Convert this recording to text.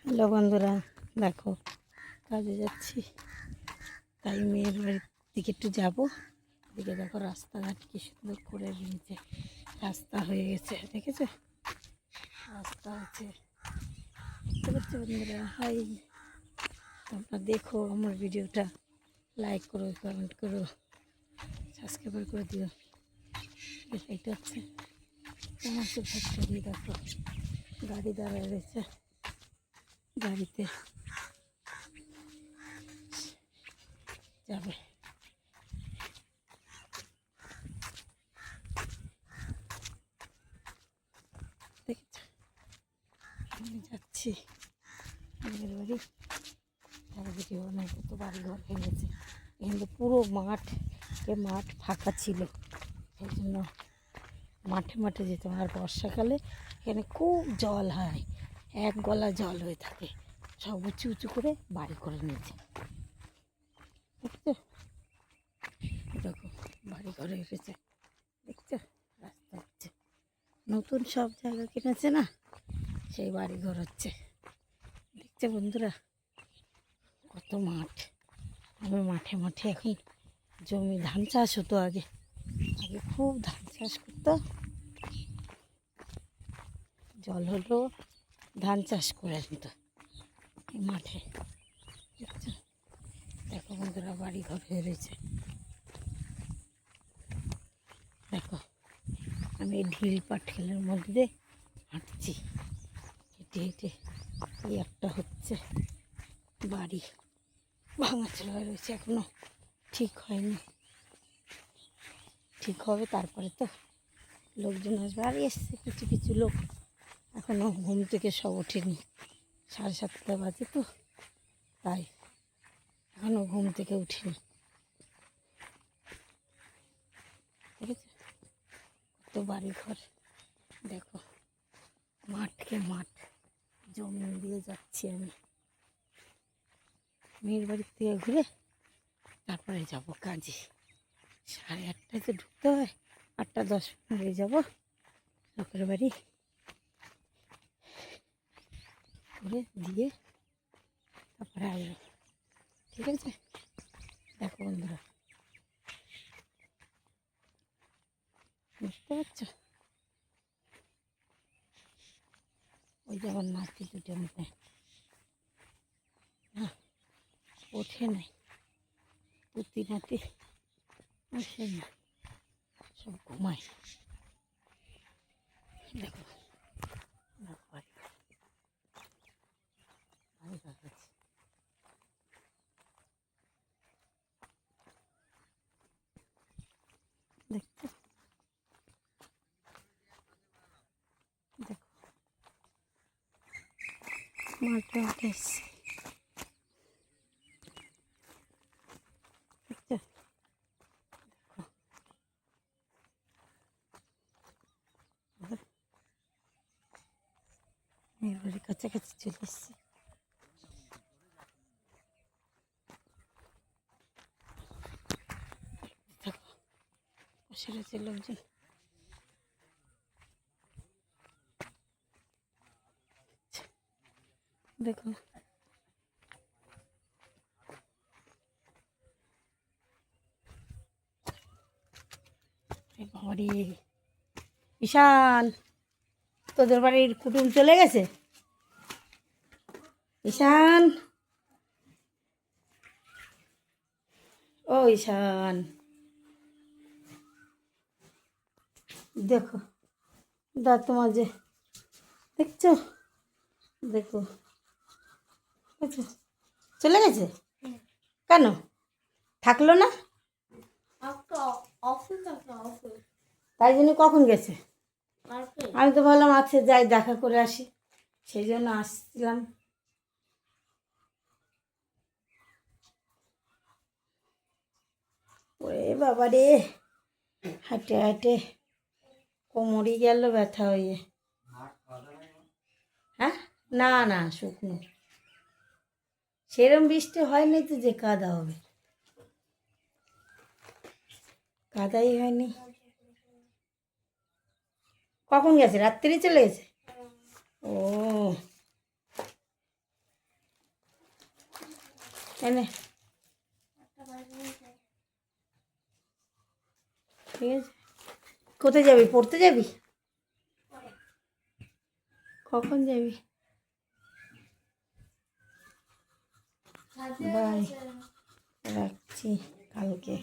Hello বন্ধুরা, দেখো কাজে যাচ্ছি, তাই মেয়ের বাড়ির দিকে একটু যাবো। এদিকে দেখো রাস্তাঘাট কি সুন্দর করে নিয়েছে, রাস্তা হয়ে গেছে, দেখেছো রাস্তা আছে। দেখতে পাচ্ছ বন্ধুরা? হাই, তোমরা দেখো আমার ভিডিওটা, লাইক করো, কমেন্ট করো, সাবস্ক্রাইব করে দিও। এটা হচ্ছে চানাচুর ফ্যাক্টরি। দেখো গাড়ি দাঁড়ায় রয়েছে, গাড়িতে যাবে। দেখেছ, আমি যাচ্ছি মেয়ের বাড়ি। চারিদিকে অনেক কত বাড়ি ঘর হয়ে গেছে, কিন্তু পুরো মাঠ ফাঁকা ছিল, এই জন্য মাঠে মাঠে যেতাম। আর বর্ষাকালে এখানে খুব জল হয়, এক গলা জল হয়ে থাকে, সব উঁচু উঁচু করে বাড়ি করে নিয়েছে। দেখছো, দেখো বাড়ি ঘরে এসেছে, দেখছো রাস্তা হচ্ছে, নতুন সব জায়গা কিনেছে না, সেই বাড়ি ঘর হচ্ছে। দেখছো বন্ধুরা কত মাঠ। আমি মাঠে মাঠে এখন জমি ধান চাষ হতো, আগে খুব ধান চাষ করতো, জল হলো ধান চাষ করে নিত এই মাঠে। দেখছো, দেখো বন্ধুরা বাড়ি ঘর হয়ে রয়েছে। দেখো আমি এই ঢিল পাটকেলের মধ্যে দিয়ে হাঁটছি, হেঁটে হেঁটে। এই একটা হচ্ছে বাড়ি, ভাঙাচোরা রয়েছে, এখনো ঠিক হয়নি, ঠিক হবে তারপরে তো লোকজন আসবে। আর এসছে কিছু কিছু লোক, এখনও ঘুম থেকে সব ওঠেনি, 7:30 বাজে তো, তাই এখনও ঘুম থেকে উঠিনি। দেখেছো কত বাড়ি ঘর, দেখো মাঠকে মাঠ, জমি দিয়ে যাচ্ছি আমি। মেয়ের বাড়ির থেকে ঘুরে তারপরে যাব কাজে। 8:30টায় তো ঢুকতে হয়, 8:10 হয়ে যাব লোকের বাড়ি, ঘুরে দিয়ে তারপরে আসবো। ঠিক আছে, দেখো বন্ধুরা বুঝতে পারছো, ওই যে আমার নাতি দুটো মধ্যে না ওঠে নাই, পুতি নাতি আসে না, সব ঘুমায়। দেখো দেখো বাড়ি বাড়ি দেখাচ্ছি, দেখছো, দেখো মাঠে মাঠে এসছি, দেখছো মেয়ের বাড়ির কাছাকাছি চলে এসছি। দেখো বসে রয়েছে লোকজন, দেখো বাড়ি। ঈশান, তোদের বাড়ির কুটুম চলে গেছে? ঈশান, ও ঈশান, দেখো দাঁত মাঝে, দেখছো, দেখো দেখছো চলে গেছে, কেন থাকলো না? তাই জন্য কখন গেছে? আমি তো ভাবলাম আছে, যাই দেখা করে আসি, সেই জন্য আসছিলাম। ওরে বাবা রে, হাঁটে হাঁটে কোমরই গেল ব্যথা হয়ে। হ্যাঁ, না না শুকনো, সেরম বৃষ্টি হয়নি তো যে কাদা হবে, কাদাই হয়নি। কখন গেছে? রাত্রি চলে গেছে? ও এনে ঠিক আছে। কোথায় যাবি? পড়তে যাবি? কখন যাবি? বাই, রাখছি কালকে।